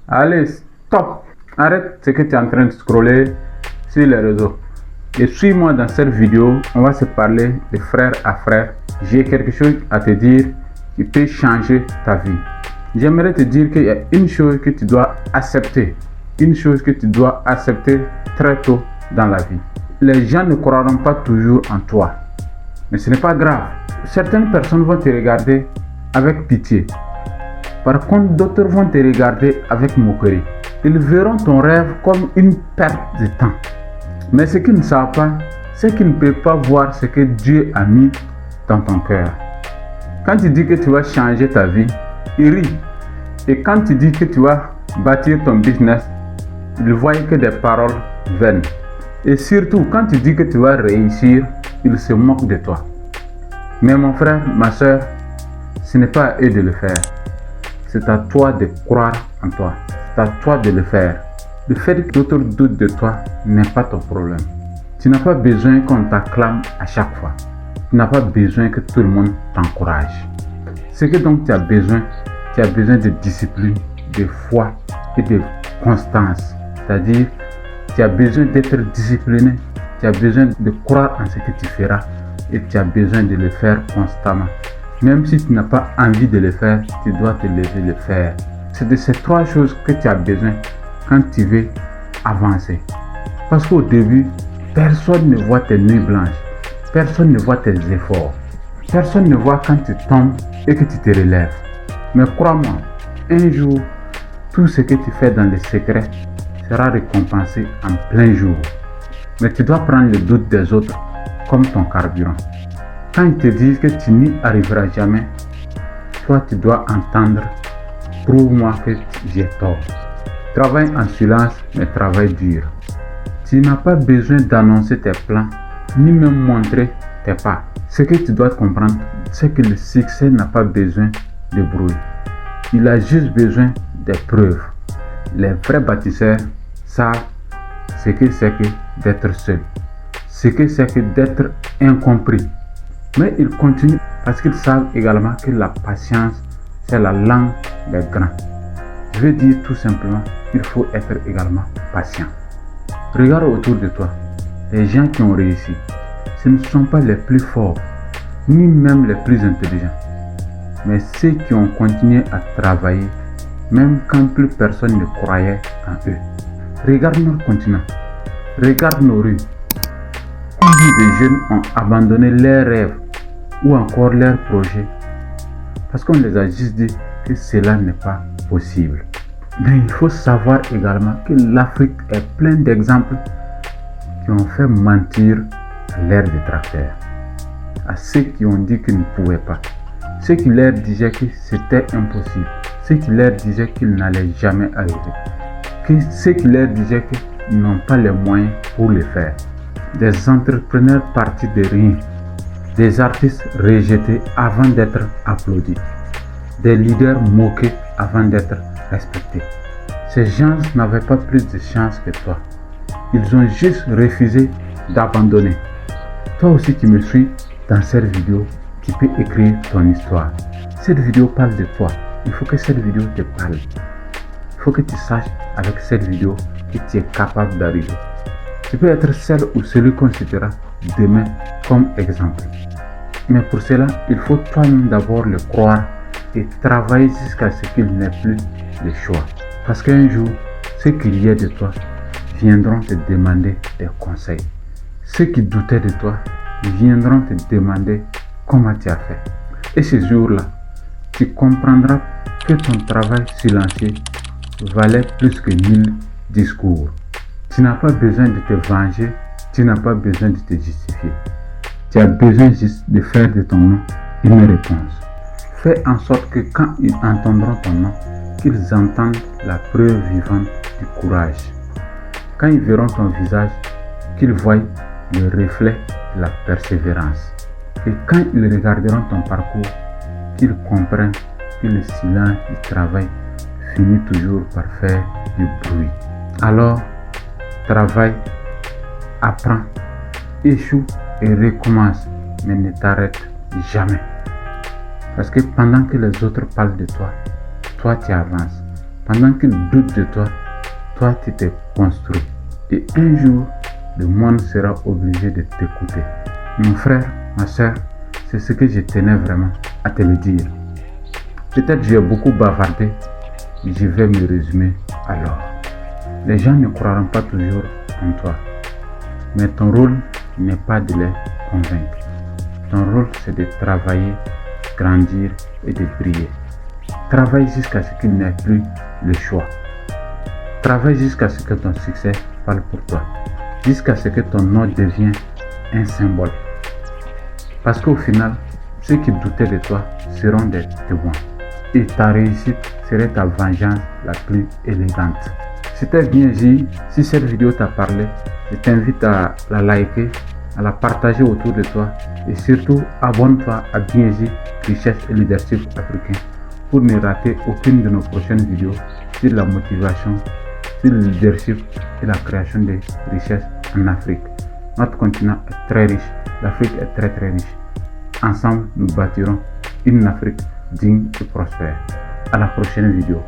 Allez, stop! Arrête ce que tu es en train de scroller sur les réseaux. Et suis-moi dans cette vidéo, on va se parler de frère à frère. J'ai quelque chose à te dire qui peut changer ta vie. J'aimerais te dire qu'il y a une chose que tu dois accepter. Une chose que tu dois accepter très tôt dans la vie. Les gens ne croiront pas toujours en toi. Mais ce n'est pas grave. Certaines personnes vont te regarder avec pitié. Par contre, d'autres vont te regarder avec moquerie. Ils verront ton rêve comme une perte de temps. Mais ce qu'ils ne savent pas, c'est qu'ils ne peuvent pas voir ce que Dieu a mis dans ton cœur. Quand tu dis que tu vas changer ta vie, ils rient. Et quand tu dis que tu vas bâtir ton business, ils voient que des paroles vaines. Et surtout, quand tu dis que tu vas réussir, ils se moquent de toi. Mais mon frère, ma soeur, ce n'est pas à eux de le faire. C'est à toi de croire en toi. C'est à toi de le faire. Le fait que d'autres doutent de toi n'est pas ton problème. Tu n'as pas besoin qu'on t'acclame à chaque fois. Tu n'as pas besoin que tout le monde t'encourage. Ce que donc tu as besoin de discipline, de foi et de constance. C'est-à-dire, tu as besoin d'être discipliné, tu as besoin de croire en ce que tu feras et tu as besoin de le faire constamment. Même si tu n'as pas envie de le faire, tu dois te lever le faire. C'est de ces trois choses que tu as besoin quand tu veux avancer. Parce qu'au début, personne ne voit tes nuits blanches. Personne ne voit tes efforts. Personne ne voit quand tu tombes et que tu te relèves. Mais crois-moi, un jour, tout ce que tu fais dans le secret sera récompensé en plein jour. Mais tu dois prendre le doute des autres comme ton carburant. Quand ils te disent que tu n'y arriveras jamais, toi tu dois entendre, prouve-moi que j'ai tort. Travaille en silence, mais travaille dur. Tu n'as pas besoin d'annoncer tes plans, ni même montrer tes pas. Ce que tu dois comprendre, c'est que le succès n'a pas besoin de bruit. Il a juste besoin des preuves. Les vrais bâtisseurs savent ce que c'est que d'être seul, ce que c'est que d'être incompris. Mais ils continuent parce qu'ils savent également que la patience, c'est la langue des grands. Je veux dire tout simplement qu'il faut être également patient. Regarde autour de toi, les gens qui ont réussi, ce ne sont pas les plus forts, ni même les plus intelligents, mais ceux qui ont continué à travailler, même quand plus personne ne croyait en eux. Regarde notre continent, regarde nos rues. Combien de jeunes ont abandonné leurs rêves ou encore leurs projets parce qu'on les a juste dit que cela n'est pas possible. Mais il faut savoir également que l'Afrique est pleine d'exemples qui ont fait mentir à leurs détracteurs, à ceux qui ont dit qu'ils ne pouvaient pas, ceux qui leur disaient que c'était impossible, ceux qui leur disaient qu'ils n'allaient jamais arriver, ceux qui leur disaient qu'ils n'ont pas les moyens pour le faire. Des entrepreneurs partis de rien, des artistes rejetés avant d'être applaudis, des leaders moqués avant d'être respectés. Ces gens n'avaient pas plus de chance que toi. Ils ont juste refusé d'abandonner. Toi aussi qui me suis dans cette vidéo, tu peux écrire ton histoire. Cette vidéo parle de toi. Il faut que cette vidéo te parle. Il faut que tu saches avec cette vidéo que tu es capable d'arriver. Tu peux être celle ou celui qu'on citera demain comme exemple. Mais pour cela, il faut toi-même d'abord le croire et travailler jusqu'à ce qu'il n'ait plus de choix. Parce qu'un jour, ceux qui riaient de toi viendront te demander des conseils. Ceux qui doutaient de toi viendront te demander comment tu as fait. Et ce jour-là, tu comprendras que ton travail silencieux valait plus que 1000 discours. Tu n'as pas besoin de te venger, tu n'as pas besoin de te justifier. Tu as besoin juste de faire de ton nom une réponse. Fais en sorte que quand ils entendront ton nom, qu'ils entendent la preuve vivante du courage. Quand ils verront ton visage, qu'ils voient le reflet de la persévérance. Et quand ils regarderont ton parcours, qu'ils comprennent que le silence du travail finit toujours par faire du bruit. Alors, travaille, apprends, échoue et recommence, mais ne t'arrête jamais. Parce que pendant que les autres parlent de toi, toi tu avances. Pendant qu'ils doutent de toi, toi tu t'es construit. Et un jour, le monde sera obligé de t'écouter. Mon frère, ma soeur, c'est ce que je tenais vraiment à te le dire. Peut-être j'ai beaucoup bavardé, je vais me résumer alors. Les gens ne croiront pas toujours en toi, mais ton rôle n'est pas de les convaincre. Ton rôle, c'est de travailler, grandir et de briller. Travaille jusqu'à ce qu'il n'y ait plus le choix. Travaille jusqu'à ce que ton succès parle pour toi, jusqu'à ce que ton nom devienne un symbole. Parce qu'au final, ceux qui doutaient de toi seront des témoins. Et ta réussite serait ta vengeance la plus élégante. C'était Bienji. Si cette vidéo t'a parlé, je t'invite à la liker, à la partager autour de toi et surtout abonne-toi à Bienji Richesse et Leadership Africain pour ne rater aucune de nos prochaines vidéos sur la motivation, sur le leadership et la création de richesses en Afrique. Notre continent est très riche, l'Afrique est très riche. Ensemble, nous bâtirons une Afrique digne et prospère. À la prochaine vidéo.